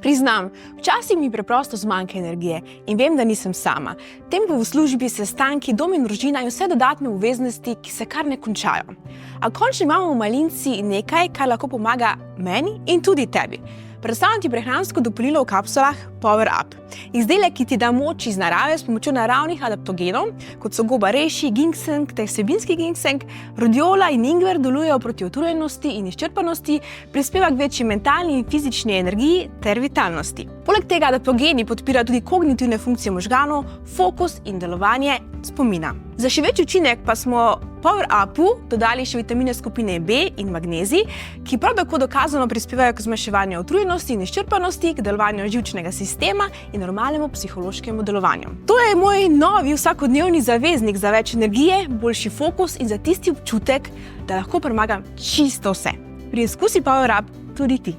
Priznam, včasih mi preprosto zmanjka energije in vem, da nisem sama. Tempo v službi, sestanki, dom in družina in vse dodatne obveznosti, ki se kar ne končajo. A končno imamo v malinci nekaj, kar lahko pomaga meni in tudi tebi. Predstavljam ti prehransko dopolnilo v kapsulah Power Up. Izdelek, ki ti da moč iz narave s pomočjo naravnih adaptogenov, kot so goba reishi, ginseng ter vsebinski ginseng, rodiola in ingver delujejo proti utrujenosti in izčrpanosti, prispeva k večji mentalni in fizični energiji ter vitalnosti. Poleg tega adaptogeni podpirajo tudi kognitivne funkcije možganov, fokus in delovanje spomina. Za še večji učinek pa smo Power Upu dodali še vitamine skupine B in magnezij, ki prav tako dokazano prispevajo k zmanjševanju utrujenosti in izčrpanosti, k delovanju živčnega sistema in normalnemu psihološkemu delovanju. To je moj novi vsakodnevni zaveznik za več energije, boljši fokus in za tisti občutek, da lahko premagam čisto vse. Preizkusi Power Up tudi ti.